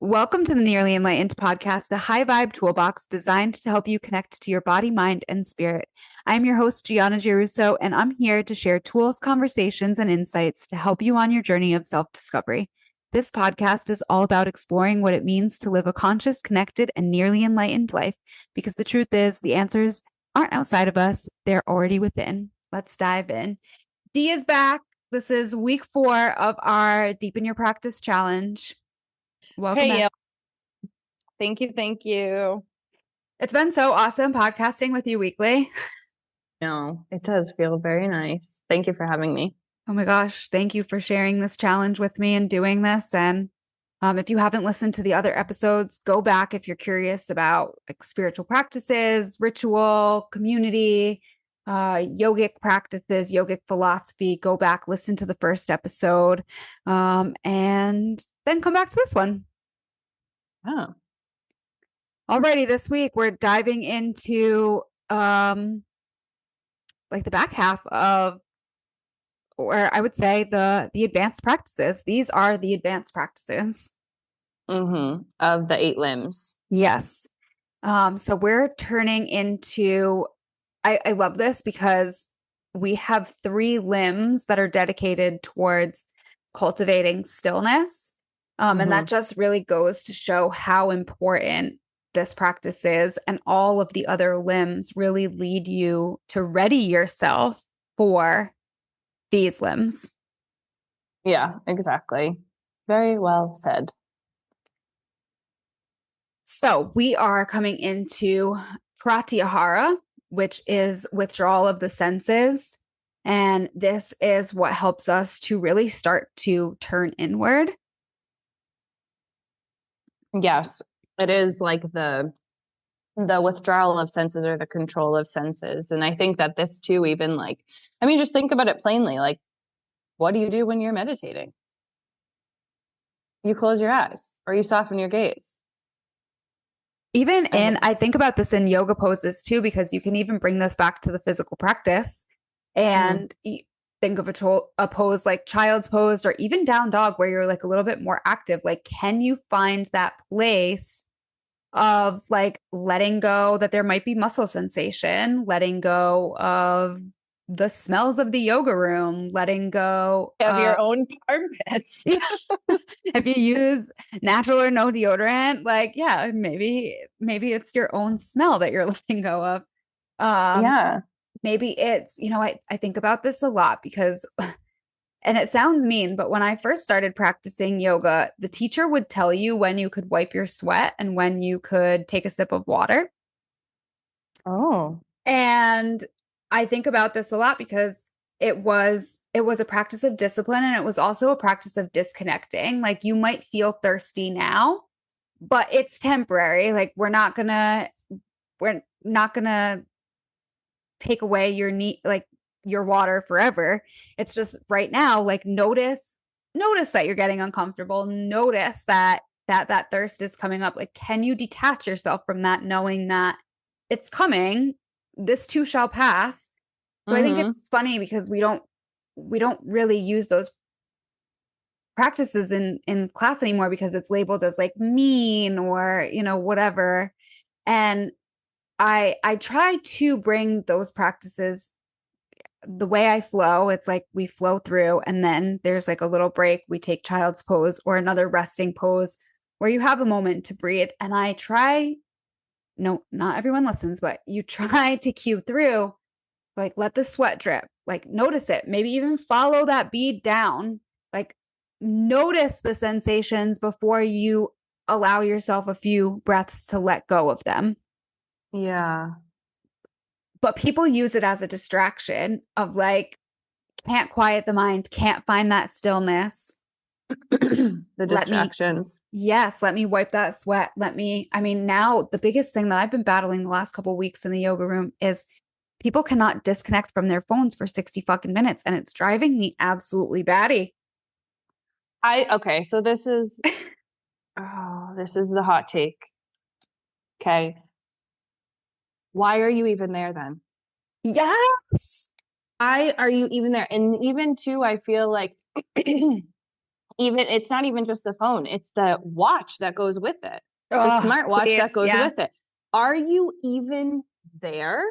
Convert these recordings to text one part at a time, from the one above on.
Welcome to the Nearly Enlightened podcast, a high vibe toolbox designed to help you connect to your body, mind, and spirit. I'm your host, Giana, and I'm here to share tools, conversations, and insights to help you on your journey of self discovery. This podcast is all about exploring what it means to live a conscious, connected, and nearly enlightened life, because the truth is, the answers aren't outside of us, they're already within. Let's dive in. Dee is back. This is week 4 of our Deepen Your Practice challenge. Welcome back. Thank you. Thank you. It's been so awesome podcasting with you weekly. No, it does feel very nice. Thank you for having me. Oh my gosh. Thank you for sharing this challenge with me and doing this. And if you haven't listened to the other episodes, go back if you're curious about like spiritual practices, ritual, community, yogic practices, yogic philosophy. Go back, listen to the first episode, and then come back to this one. Oh. Alrighty, this week we're diving into like the back half of, or I would say the advanced practices. These are the advanced practices. Of the 8 limbs. Yes. So we're turning into, I love this because we have 3 limbs that are dedicated towards cultivating stillness. And that just really goes to show how important this practice is. And all of the other limbs really lead you to ready yourself for these limbs. Yeah, exactly. Very well said. So we are coming into pratyahara, which is withdrawal of the senses. And this is what helps us to really start to turn inward. Yes, it is like the withdrawal of senses or the control of senses. And I think that this too, even like, I mean, just think about it plainly. Like, what do you do when you're meditating? You close your eyes or you soften your gaze. I think about this in yoga poses too, because you can even bring this back to the physical practice and think of a pose like child's pose or even down dog, where you're like a little bit more active. Like, can you find that place of like letting go that there might be muscle sensation, letting go of the smells of the yoga room, letting go of your own armpits. If you use natural or no deodorant, like, yeah, maybe it's your own smell that you're letting go of. Yeah. Maybe it's, I think about this a lot because, and it sounds mean, but when I first started practicing yoga, the teacher would tell you when you could wipe your sweat and when you could take a sip of water. Oh. And I think about this a lot because it was a practice of discipline, and it was also a practice of disconnecting. Like, you might feel thirsty now, but it's temporary. Like, we're not gonna take away your need, like your water forever. It's just right now, like, notice that you're getting uncomfortable. Notice that thirst is coming up. Like, can you detach yourself from that, knowing that it's coming? This too shall pass. So I think it's funny because we don't really use those practices in class anymore because it's labeled as like mean or, whatever. And I try to bring those practices the way I flow. It's like we flow through and then there's like a little break. We take child's pose or another resting pose where you have a moment to breathe. And I try, no, not everyone listens, but you try to cue through, like, let the sweat drip, like, notice it, maybe even follow that bead down, like, notice the sensations before you allow yourself a few breaths to let go of them. Yeah. But people use it as a distraction of like, can't quiet the mind, can't find that stillness. The distractions. Let me wipe that sweat. Now the biggest thing that I've been battling the last couple of weeks in the yoga room is people cannot disconnect from their phones for 60 fucking minutes, and it's driving me absolutely batty. Okay, so this is the hot take. Okay. Why are you even there then? Yes. Why are you even there? And even too, I feel like even, it's not even just the phone, it's the watch that goes with it, the Oh, smartwatch that please. goes Yes. with it. Are you even there?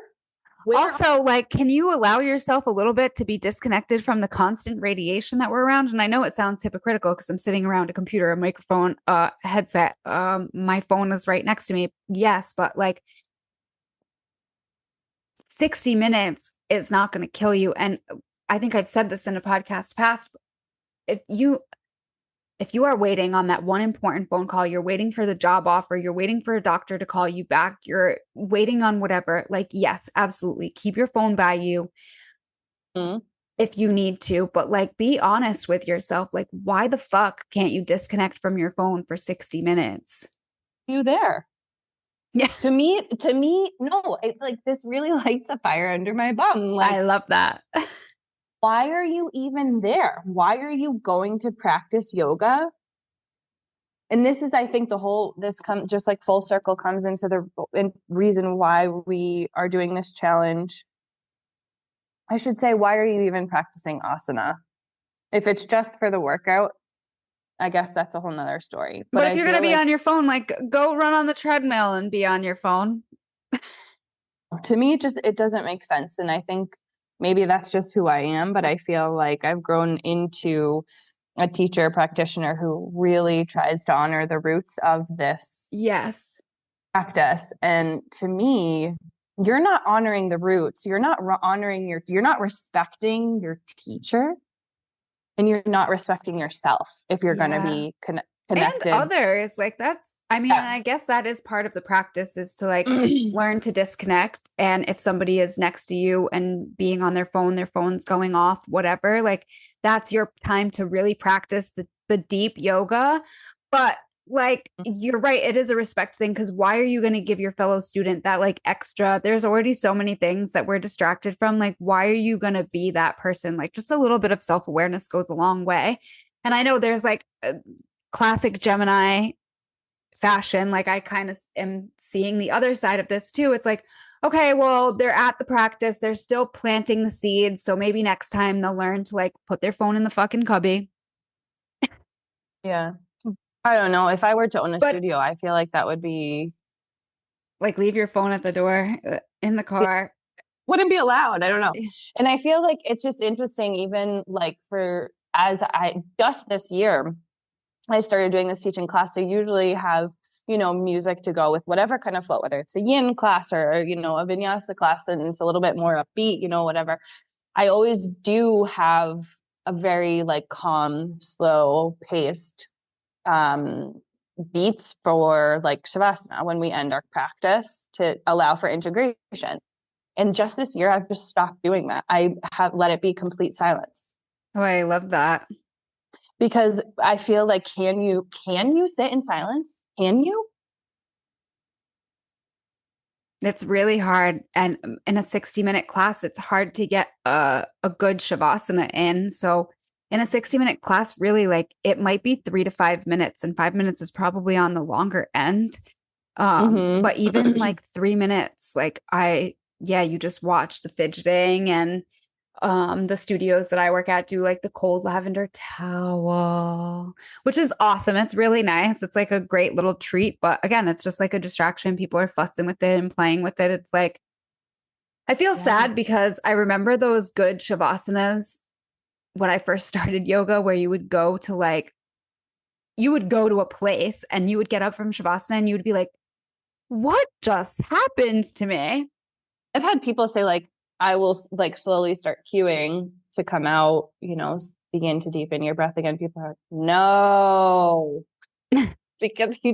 Where Also, like, can you allow yourself a little bit to be disconnected from the constant radiation that we're around? And I know it sounds hypocritical because I'm sitting around a computer, a microphone, headset. My phone is right next to me. Yes, but like 60 minutes is not going to kill you. And I think I've said this in a podcast past. If you if you are waiting on that one important phone call, you're waiting for the job offer, you're waiting for a doctor to call you back, you're waiting on whatever, like, yes, absolutely. Keep your phone by you mm, if you need to, but like, be honest with yourself. Like, why the fuck can't you disconnect from your phone for 60 minutes? you there? Yeah, To me, no, it, like, this really lights a fire under my bum. I Like, love that. why are you even there? Why are you going to practice yoga? And this is, I think, the whole, this come just like full circle comes into the reason why we are doing this challenge. I should say, why are you even practicing asana? If it's just for the workout, I guess that's a whole nother story. But But if I you're going to feel be like, on your phone, like, go run on the treadmill and be on your phone. to me, it doesn't make sense. And I think maybe that's just who I am, but I feel like I've grown into a teacher practitioner who really tries to honor the roots of this Yes. practice. And to me, you're not honoring the roots. You're not honoring you're not respecting your teacher, and you're not respecting yourself if you're going to Yeah. be And connected. others, like, that's, I mean, Yeah. I guess that is part of the practice, is to like learn to disconnect. And if somebody is next to you and being on their phone's going off, whatever, like, that's your time to really practice the deep yoga. But like, you're right, it is a respect thing, because why are you going to give your fellow student that like extra? There's already so many things that we're distracted from. Like, why are you going to be that person? Like, just a little bit of self-awareness goes a long way. And I know there's like classic Gemini fashion. Like, I kind of am seeing the other side of this too. It's like, okay, well, they're at the practice, they're still planting the seeds. So maybe next time they'll learn to like put their phone in the fucking cubby. Yeah. I don't know. If I were to own a But studio, I feel like that would be, like, leave your phone at the door, in the car. wouldn't be allowed. I don't know. And I feel like it's just interesting, even like for, as I just this year, I started doing this teaching class. I usually have, music to go with whatever kind of flow, whether it's a yin class or, a vinyasa class, and it's a little bit more upbeat, whatever. I always do have a very like calm, slow paced beats for like Shavasana when we end our practice to allow for integration. And just this year, I've just stopped doing that. I have let it be complete silence, Oh, I love that. because I feel like, can you sit in silence? Can you? It's really hard. And in a 60-minute class, it's hard to get a good Shavasana in. So in a 60-minute class, really, like, it might be 3 to 5 minutes, and 5 minutes is probably on the longer end. But even Mm-hmm. like 3 minutes, like, yeah, you just watch the fidgeting. And the studios that I work at do like the cold lavender towel, which is awesome. It's really nice. It's like a great little treat, but again, it's just like a distraction. People are fussing with it and playing with it. It's like, I feel Yeah. sad because I remember those good shavasanas when I first started yoga, where you would go to a place and you would get up from shavasana and you would be like, what just happened to me? I've had people say, like, I will like slowly start cueing to come out, begin to deepen your breath again. People are like, no, because you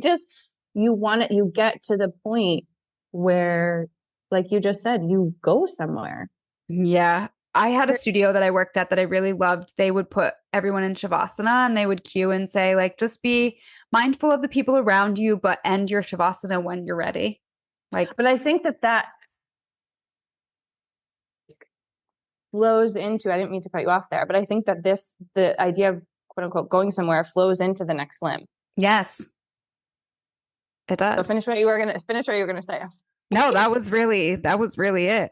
get to the point where, like you just said, you go somewhere. Yeah. I had a studio that I worked at that I really loved. They would put everyone in Shavasana and they would cue and say, like, just be mindful of the people around you, but end your Shavasana when you're ready. Like, But I think that flows into, I didn't mean to cut you off there, but I think that the idea of quote unquote going somewhere flows into the next limb. yes, it So does. finish what you were gonna say. No, that was really it.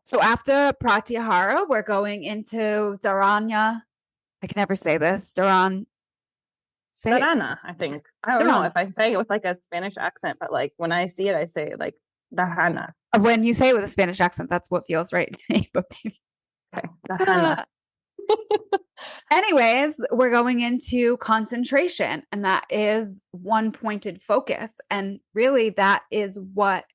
So after pratyahara, we're going into dharana. I can never say this. Duran, say it. Dharana, I think. I don't know Duran. if I say it with like a Spanish accent, but like when I see it, I say it like dharana. When you say it with a Spanish accent, that's what feels right to me. But maybe. Okay, dharana. Anyways, we're going into concentration, and that is one pointed focus. And really, that is what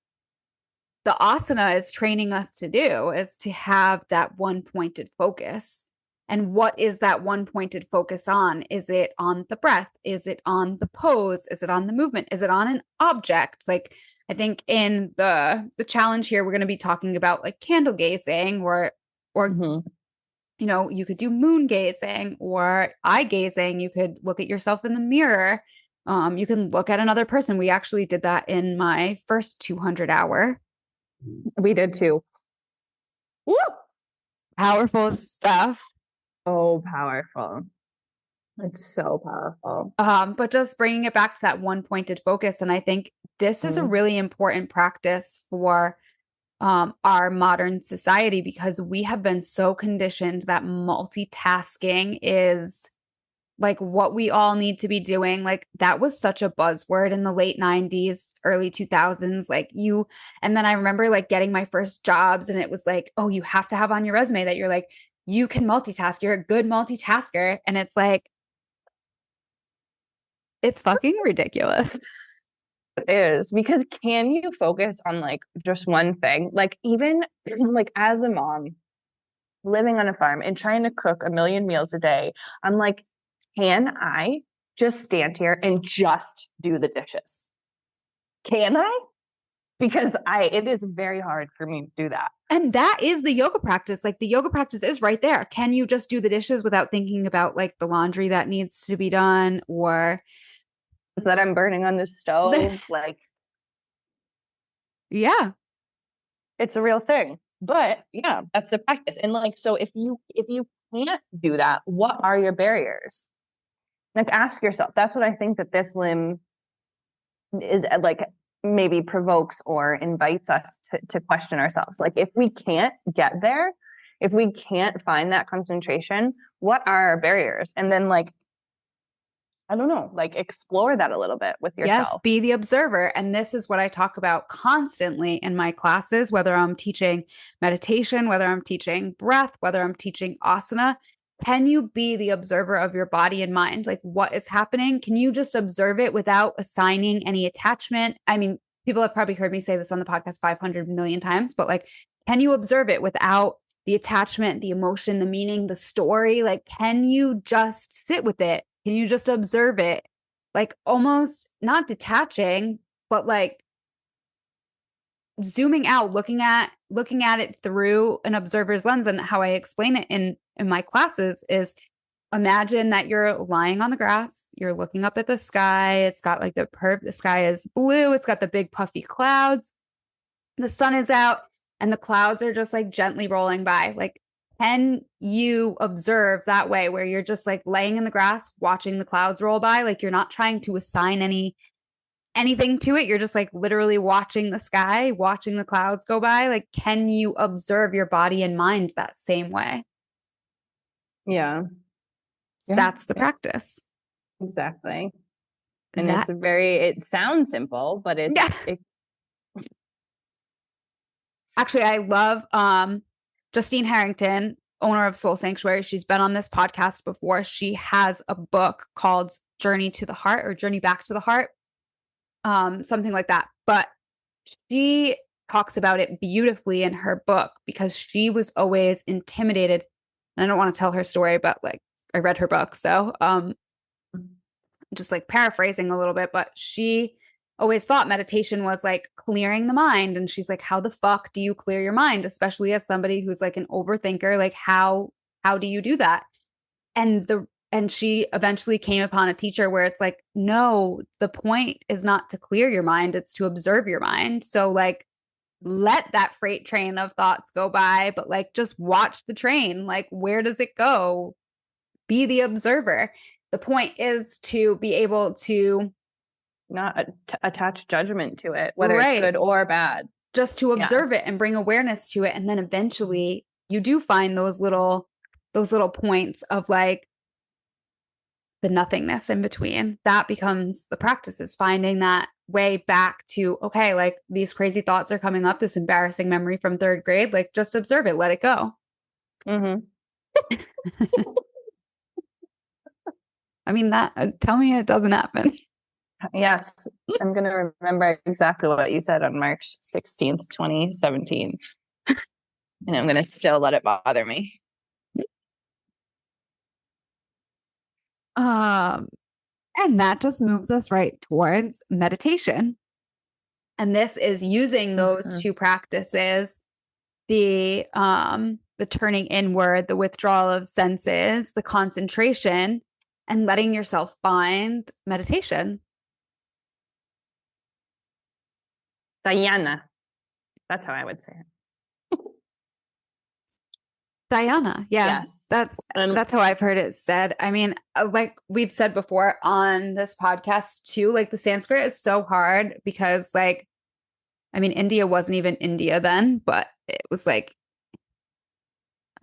the asana is training us to do, is to have that one pointed focus. And what is that one pointed focus on? Is it on the breath? Is it on the pose? Is it on the movement? Is it on an object? Like, I think in the challenge here, we're going to be talking about like candle gazing, or Mm-hmm. you know, you could do moon gazing or eye gazing. You could look at yourself in the mirror. You can look at another person. We actually did that in my first 200 hour. We did too. Woo! Powerful stuff. So powerful. It's so powerful. But just bringing it back to that one pointed focus. And I think this is a really important practice for our modern society, because we have been so conditioned that multitasking is like what we all need to be doing. Like that was such a buzzword in the late 90s, early 2000s. Like you, and then I remember like getting my first jobs, and it was like, oh, you have to have on your resume that you're like, you can multitask, you're a good multitasker. And it's like, it's fucking ridiculous. It is, because can you focus on like just one thing? Like even like as a mom living on a farm and trying to cook a million meals a day, I'm like, can I just stand here and just do the dishes? Can I? Because it is very hard for me to do that. And that is the yoga practice. Like the yoga practice is right there. Can you just do the dishes without thinking about like the laundry that needs to be done, or that I'm burning on the stove? Like, yeah. it's a real thing. But yeah, that's the practice. And like, so if you can't do that, what are your barriers? Like, ask yourself. That's what I think that this limb is like, maybe provokes or invites us to question ourselves. Like, if we can't get there, if we can't find that concentration, what are our barriers? And then like, I don't know, like explore that a little bit with yourself. Yes, be the observer. And this is what I talk about constantly in my classes, whether I'm teaching meditation, whether I'm teaching breath, whether I'm teaching asana. Can you be the observer of your body and mind? Like, what is happening? Can you just observe it without assigning any attachment? I mean, people have probably heard me say this on the podcast 500 million times, but like, can you observe it without the attachment, the emotion, the meaning, the story? Like, can you just sit with it? Can you just observe it? Like almost not detaching, but like zooming out, looking at it through an observer's lens. And how I explain it in my classes is, imagine that you're lying on the grass, you're looking up at the sky. It's got like the sky is blue, it's got the big puffy clouds. The sun is out and the clouds are just like gently rolling by. Like, can you observe that way, where you're just like laying in the grass, watching the clouds roll by? Like you're not trying to assign anything to it. You're just like literally watching the sky, watching the clouds go by. Like, can you observe your body and mind that same way? Yeah. That's the practice. Exactly. And it sounds simple, but it actually, I love Justine Harrington, owner of Soul Sanctuary. She's been on this podcast before. She has a book called Journey to the Heart, or Journey Back to the Heart, something like that. But she talks about it beautifully in her book, because she was always intimidated. And I don't want to tell her story, but like I read her book. So just like paraphrasing a little bit, but she always thought meditation was like clearing the mind. And she's like, how the fuck do you clear your mind? Especially as somebody who's like an overthinker, like how do you do that? And she eventually came upon a teacher where it's like, no, the point is not to clear your mind, it's to observe your mind. So like, let that freight train of thoughts go by, but like, just watch the train. Like, where does it go? Be the observer. The point is to be able to not attach judgment to it, whether it's good or bad. Just to observe it and bring awareness to it. And then eventually you do find those little points of like, the nothingness in between. That becomes the practice, is finding that way back to, okay, like these crazy thoughts are coming up, this embarrassing memory from third grade, like just observe it, let it go. Mm-hmm. I mean, that tell me it doesn't happen. Yes, I'm going to remember exactly what you said on March 16th, 2017. And I'm going to still let it bother me. Um, and that just moves us right towards meditation. And this is using those two practices, the turning inward, the withdrawal of senses, the concentration, and letting yourself find meditation. Dhyana. That's how I would say it. Dhyana. Yeah. Yes. That's how I've heard it said. I mean, like we've said before on this podcast too, like the Sanskrit is so hard because like, I mean, India wasn't even India then, but it was like,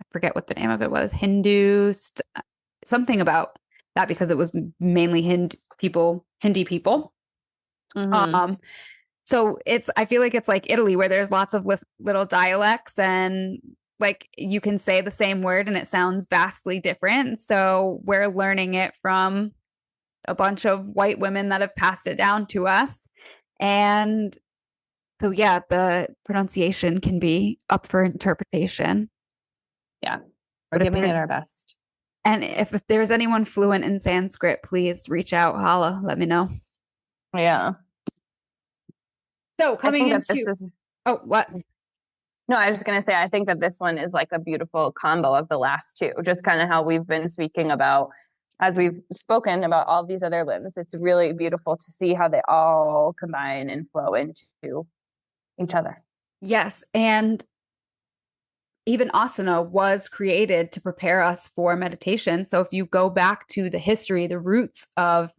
I forget what the name of it was, something about that, because it was mainly Hindi people. Mm-hmm. So I feel like it's like Italy, where there's lots of little dialects, and like you can say the same word and it sounds vastly different. So we're learning it from a bunch of white women that have passed it down to us. And so, yeah, the pronunciation can be up for interpretation. Yeah. We're But giving it our best. and if there's anyone fluent in Sanskrit, please reach out, holla, let me know. Yeah. So coming into this is oh, what? No, I was just going to say, I think that this one is like a beautiful combo of the last two, just kind of how we've been speaking about, as we've spoken about all these other limbs. It's really beautiful to see how they all combine and flow into each other. Yes. And even asana was created to prepare us for meditation. So if you go back to the history, the roots of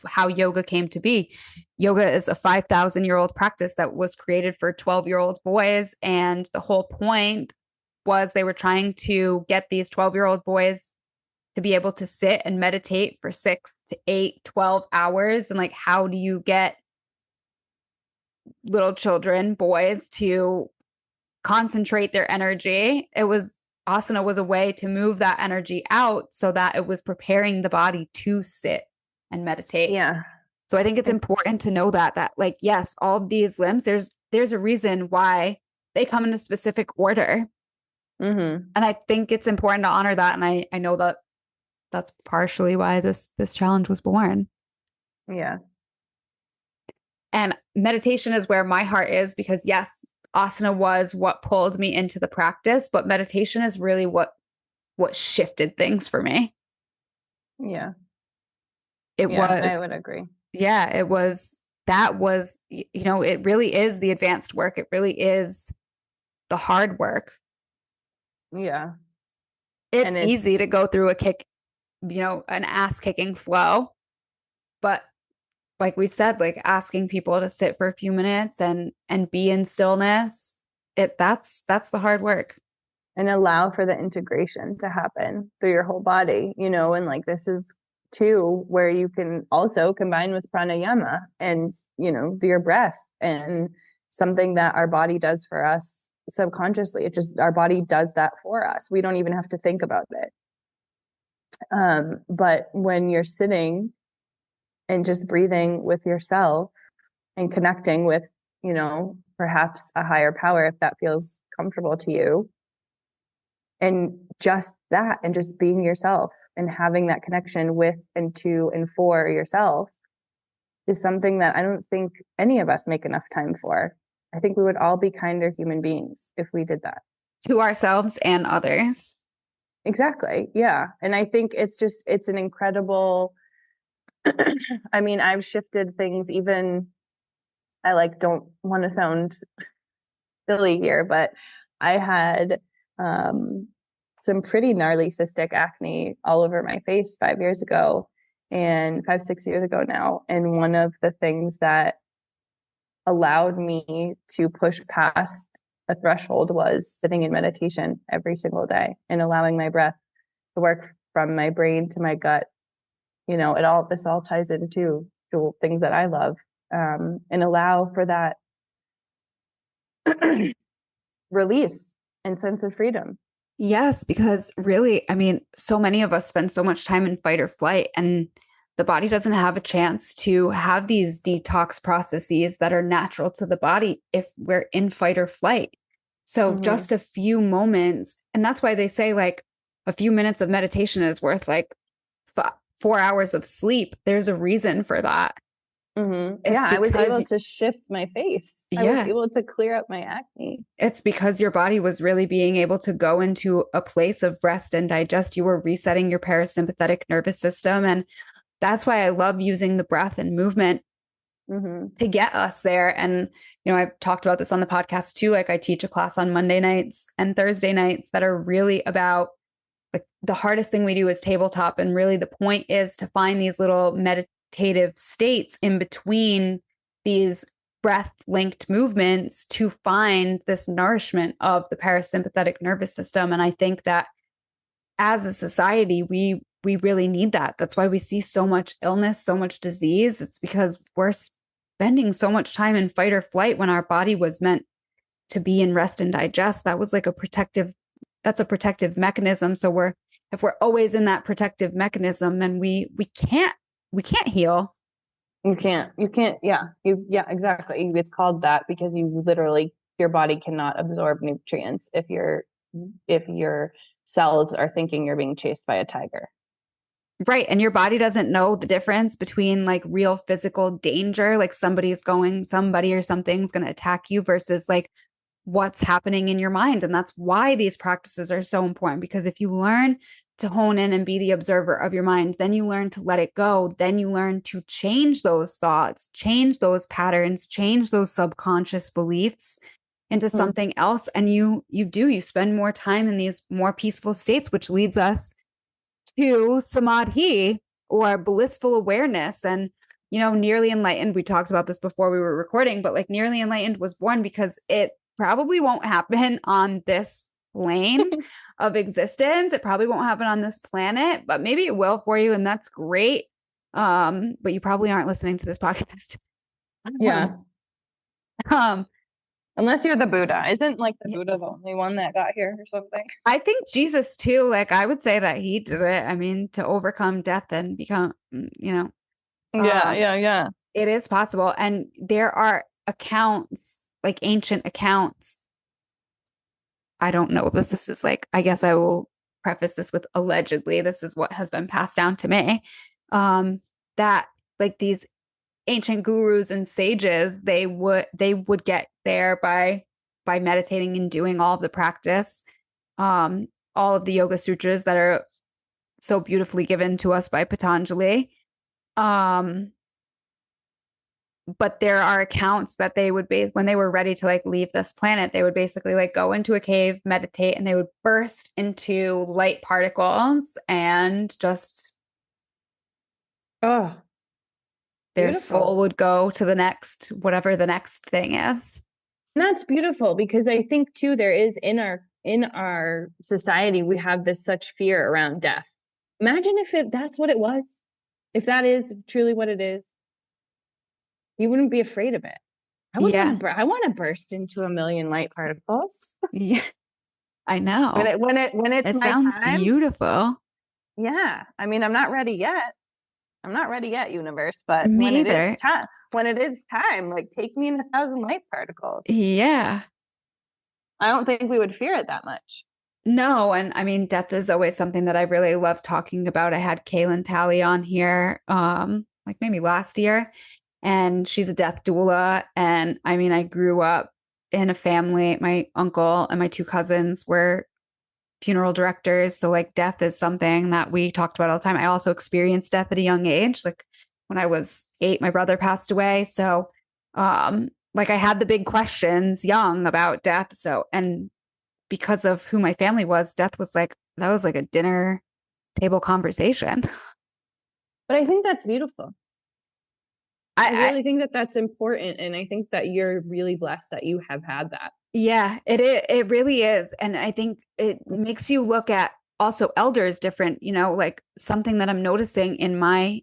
how yoga came to be, yoga is a 5,000-year-old practice that was created for 12-year-old boys. And the whole point was they were trying to get these 12-year-old boys to be able to sit and meditate for 6 to 8, 12 hours. And like, how do you get little children, boys, to concentrate their energy? Asana was a way to move that energy out so that it was preparing the body to sit and meditate. Yeah. So I think it's important to know that like, yes, all of these limbs, there's a reason why they come in a specific order. Mm-hmm. And I think it's important to honor that. And I know that that's partially why this challenge was born. Yeah. And meditation is where my heart is, because yes, asana was what pulled me into the practice, but meditation is really what shifted things for me. Yeah. It was, I would agree. Yeah, that was, it really is the advanced work. It really is the hard work. Yeah. It's easy to go through an ass kicking flow, but like we've said, like asking people to sit for a few minutes and be in stillness, that's the hard work. And allow for the integration to happen through your whole body, and like this is too where you can also combine with pranayama and, do your breath, and something that our body does for us subconsciously. Our body does that for us. We don't even have to think about it. But when you're sitting and just breathing with yourself and connecting with, perhaps a higher power, if that feels comfortable to you, and just that, and just being yourself and having that connection with and to and for yourself is something that I don't think any of us make enough time for. I think we would all be kinder human beings if we did that. To ourselves and others. Exactly. Yeah. And I think it's an incredible, I mean, I've shifted things. Even I don't want to sound silly here, but I had some pretty gnarly cystic acne all over my face 5 years ago, and 6 years ago now. And one of the things that allowed me to push past a threshold was sitting in meditation every single day and allowing my breath to work from my brain to my gut this all ties into to things that I love, and allow for that release and sense of freedom. Yes, because really, I mean, so many of us spend so much time in fight or flight, and the body doesn't have a chance to have these detox processes that are natural to the body if we're in fight or flight. So Mm-hmm. just a few moments, and that's why they say like a few minutes of meditation is worth like 4 hours of sleep. There's a reason for that. Mm-hmm. Yeah, It's I was able because, to shift my face. I was yeah, able to clear up my acne. it's because your body was really being able to go into a place of rest and digest. You were resetting your parasympathetic nervous system. And that's why I love using the breath and movement Mm-hmm. to get us there. And, I've talked about this on the podcast too. Like I teach a class on Monday nights and Thursday nights that are really about like the hardest thing we do is tabletop. And really the point is to find these little meditative states in between these breath linked movements to find this nourishment of the parasympathetic nervous system. And I think that as a society, we really need that. That's why we see so much illness, so much disease. It's because we're spending so much time in fight or flight when our body was meant to be in rest and digest. That was like that's a protective mechanism. So if we're always in that protective mechanism, then we can't heal. Yeah, exactly. It's called that because your body cannot absorb nutrients if your cells are thinking you're being chased by a tiger. Right. And your body doesn't know the difference between like real physical danger, like somebody or something's going to attack you versus like what's happening in your mind. And that's why these practices are so important, because if you learn to hone in and be the observer of your mind, then you learn to let it go. Then you learn to change those thoughts, change those patterns, change those subconscious beliefs into Mm. something else. And you spend more time in these more peaceful states, which leads us to samadhi or blissful awareness. And, nearly enlightened, we talked about this before we were recording, but like nearly enlightened was born because it probably won't happen on this plane of existence. It probably won't happen on this planet, but maybe it will for you. And that's great. But you probably aren't listening to this podcast. Yeah. Um, Unless you're the Buddha. Isn't like the Buddha the only one that got here or something? I think Jesus too, like I would say that he did it. I mean, to overcome death and become, Yeah, um, yeah, yeah. it is possible. And there are accounts, like ancient accounts. I don't know this. This is like, I guess I will preface this with allegedly, this is what has been passed down to me. That like these ancient gurus and sages, they would get there by meditating and doing all of the practice. All of the yoga sutras that are so beautifully given to us by Patanjali. Um, but there are accounts that they would be when they were ready to like leave this planet, they would basically like go into a cave, meditate, and they would burst into light particles and just Oh, their beautiful. soul would go to the next, whatever the next thing is. And that's beautiful because I think too there is in our society we have this such fear around death. Imagine if that's what it was. If that is truly what it is, you wouldn't be afraid of it. Yeah. I want to burst into a million light particles. Yeah. I know. When it's It my sounds time. beautiful. Yeah. I mean, I'm not ready yet. I'm not ready yet, universe, but Me either. when it is time, like take me in 1,000 light particles. Yeah. I don't think we would fear it that much. No, and I mean, death is always something that I really love talking about. I had Kaylin Talley on here, like maybe last year, and she's a death doula. And I mean, I grew up in a family. My uncle and my two cousins were funeral directors, so like death is something that we talked about all the time. I also experienced death at a young age. Like when I was 8, my brother passed away. So, like I had the big questions young about death. So, and because of who my family was, death was like that was like a dinner table conversation. But I think that's beautiful. I, I I really think that that's important. And I think that you're really blessed that you have had that. yeah, it really is, and I think it makes you look at also elders different, like something that I'm noticing in my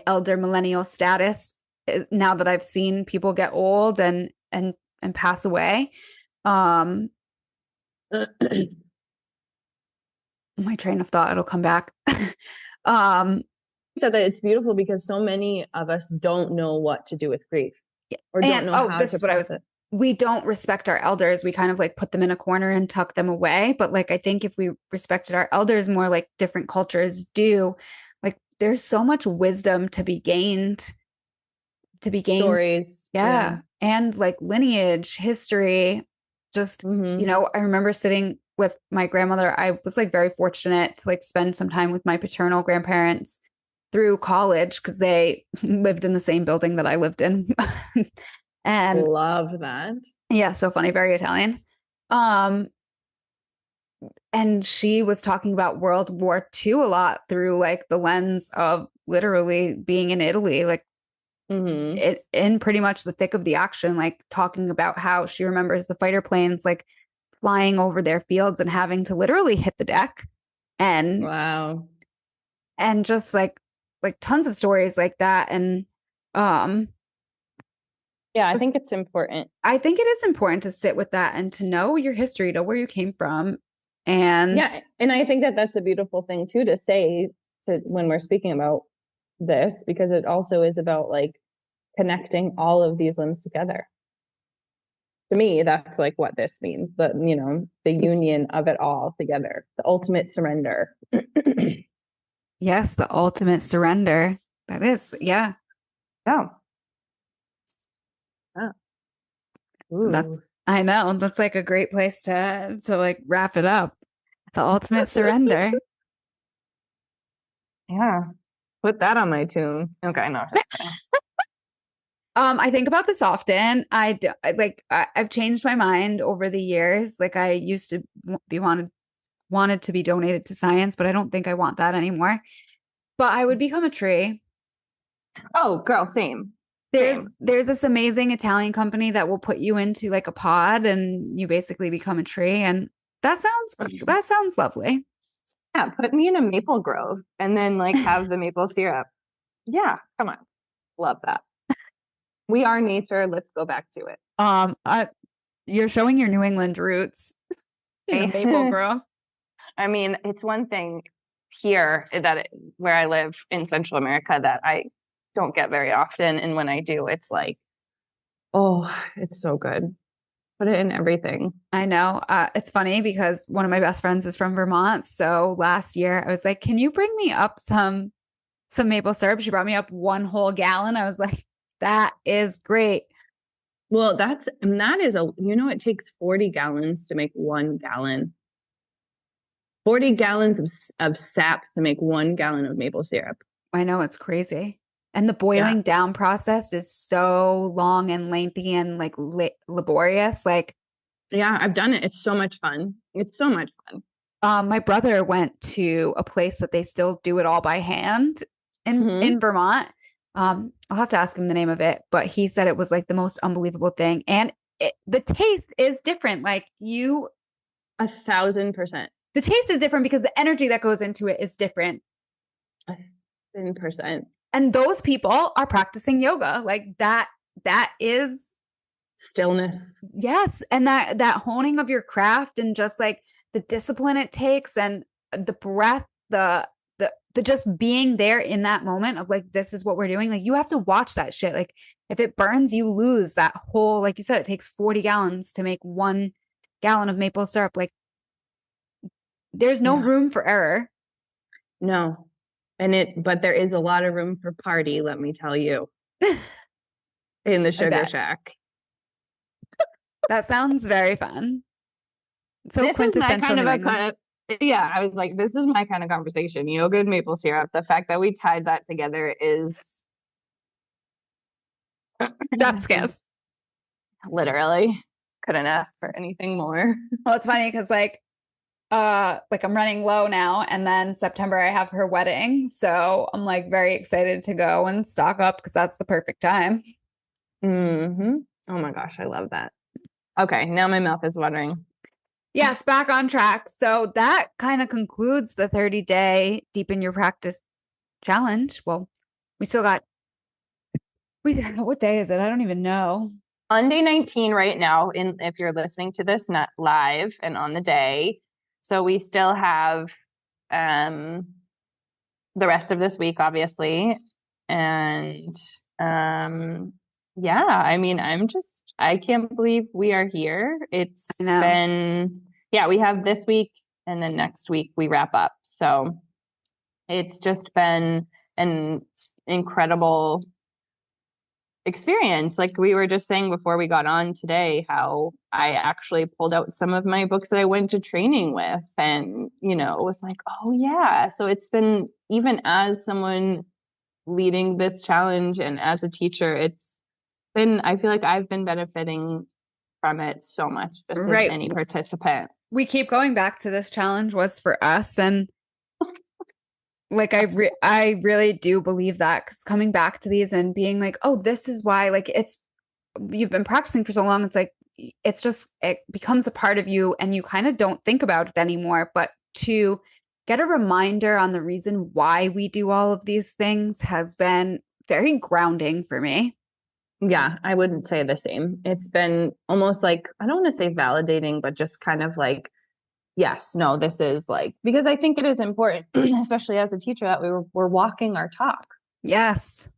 elder millennial status now that I've seen people get old and pass away. Um, my train of thought, it'll come back. um, That it's beautiful because so many of us don't know what to do with grief or don't and know oh, how this to is what I was. process. We don't respect our elders. We kind of like put them in a corner and tuck them away. But like, I think if we respected our elders more, like different cultures do, like there's so much wisdom to be gained. Stories. Yeah. Yeah. And like lineage, history, just, Mm-hmm. I remember sitting with my grandmother. I was like very fortunate to like spend some time with my paternal grandparents through college because they lived in the same building that I lived in. And Love that. yeah, so funny, very Italian. Um, and she was talking about World War II a lot through like the lens of literally being in Italy, like Mm-hmm. it in pretty much the thick of the action, like talking about how she remembers the fighter planes like flying over their fields and having to literally hit the deck and Wow. just like tons of stories like that. And um Yeah, I just think it's important. I think it is important to sit with that and to know your history, know where you came from. And Yeah, and I think that that's a beautiful thing too to say to when we're speaking about this because it also is about like connecting all of these limbs together. To me, that's like what this means, but the union of it all together, the ultimate surrender. yes, the ultimate surrender. That is, yeah. Yeah. Yeah. That's Ooh. I know. That's like a great place to like wrap it up. The ultimate surrender. Yeah. Put that on my tomb. Okay, no, just kidding. I think about this often. I've changed my mind over the years. Like I used to be wanted to be donated to science, but I don't think I want that anymore. But I would become a tree. Oh, girl, same. There's Same. there's this amazing Italian company that will put you into like a pod and you basically become a tree, and that sounds lovely. Yeah, put me in a maple grove and then like have the maple syrup. Yeah, come on. Love that. We are nature. Let's go back to it. Um, I, you're showing your New England roots in a maple grove. I mean, it's one thing here where I live in Central America that I don't get very often. And when I do, it's like, oh, it's so good. Put it in everything. I know. It's funny because one of my best friends is from Vermont. So last year I was like, "Can you bring me up some maple syrup?" She brought me up one whole gallon. I was like, "That is great." Well, that is it takes 40 gallons to make 1 gallon. 40 gallons of sap to make 1 gallon of maple syrup. I know, it's crazy. And the Yeah. boiling down process is so long and lengthy and like laborious. Like, Yeah, I've done it. It's so much fun. It's so much fun. my brother went to a place that they still do it all by hand in Mm-hmm. Vermont. I'll have to ask him the name of it, but he said it was like the most unbelievable thing, and the taste is different. Like 1,000%. the taste is different because the energy that goes into it is different. 1,000%. And those people are practicing yoga, like that. That is Stillness. yes, and that honing of your craft and just like the discipline it takes and the breath, the just being there in that moment of like this is what we're doing. Like you have to watch that shit. Like if it burns, you lose that whole. Like you said, it takes 40 gallons to make 1 gallon of maple syrup. Like there's no Yeah. room for error. No. But there is a lot of room for party, let me tell you, in the I Sugar bet Shack. that sounds very fun. So This is my quintessential kind of New England. yeah, I was like, this is my kind of conversation. Yoga and maple syrup. The fact that we tied that together is Chef's this is kiss. literally couldn't ask for anything more. Well, it's funny because like I'm running low now, and then September I have her wedding, so I'm like very excited to go and stock up because that's the perfect time. Mm-hmm. Oh my gosh, I love that. Okay, now my mouth is watering. Yes, back on track. So that kind of concludes the 30-day Deepen Your Practice challenge. Well, we still got, what day is it? I don't even know. On day 19 right now, if you're listening to this, not live and on the day. So we still have the rest of this week, obviously. And yeah, I mean, I can't believe we are here. It's I know. been, yeah, we have this week and then next week we wrap up. So it's just been an incredible experience. Like we were just saying before we got on today, how I actually pulled out some of my books that I went to training with and, was like, oh yeah. So it's been, even as someone leading this challenge and as a teacher, it's been, I feel like I've been benefiting from it so much, just as Right. any participant. We keep going back to this challenge was for us. And like, I really do believe that, because coming back to these and being like, oh, this is why, like, you've been practicing for so long. It's like, it becomes a part of you and you kind of don't think about it anymore. But to get a reminder on the reason why we do all of these things has been very grounding for me. Yeah, I wouldn't say the same. It's been almost like, I don't want to say validating, but just kind of like, yes, no, this is like, because I think it is important, especially as a teacher, that we're walking our talk. Yes.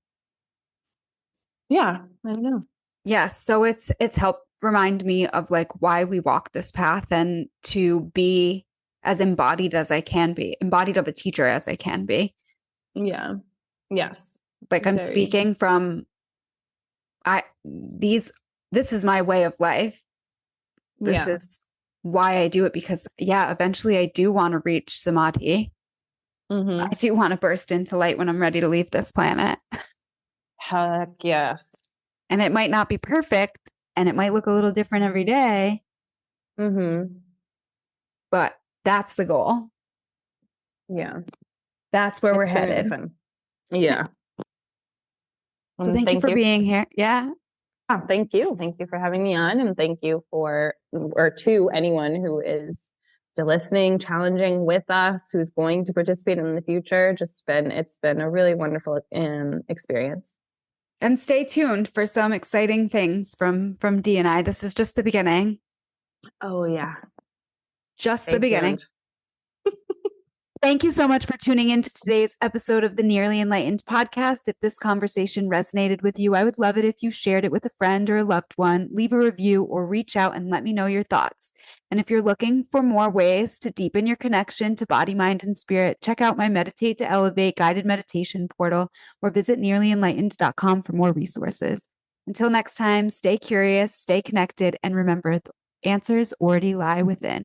Yeah, I don't know. Yes. So it's helped remind me of like why we walk this path, and to be as embodied as I can be, embodied of a teacher as I can be. Yeah. Yes. Like I'm speaking from this is my way of life. This is why I do it, because eventually I do want to reach samadhi. I do want to burst into light when I'm ready to leave this planet. Heck yes. And it might not be perfect and it might look a little different every day. But that's the goal. Yeah. That's where we're headed. Fun. Yeah. So thank you for being here. Yeah. Oh, thank you. Thank you for having me on. And thank you to anyone who is still listening, challenging with us, who's going to participate in the future. It's been a really wonderful experience. And stay tuned for some exciting things from Dee and I. This is just the beginning. Oh yeah. Just the beginning. Thank you so much for tuning in to today's episode of the Nearly Enlightened podcast. If this conversation resonated with you, I would love it if you shared it with a friend or a loved one, leave a review, or reach out and let me know your thoughts. And if you're looking for more ways to deepen your connection to body, mind, and spirit, check out my Meditate to Elevate guided meditation portal, or visit nearlyenlightened.com for more resources. Until next time, stay curious, stay connected, and remember, the answers already lie within.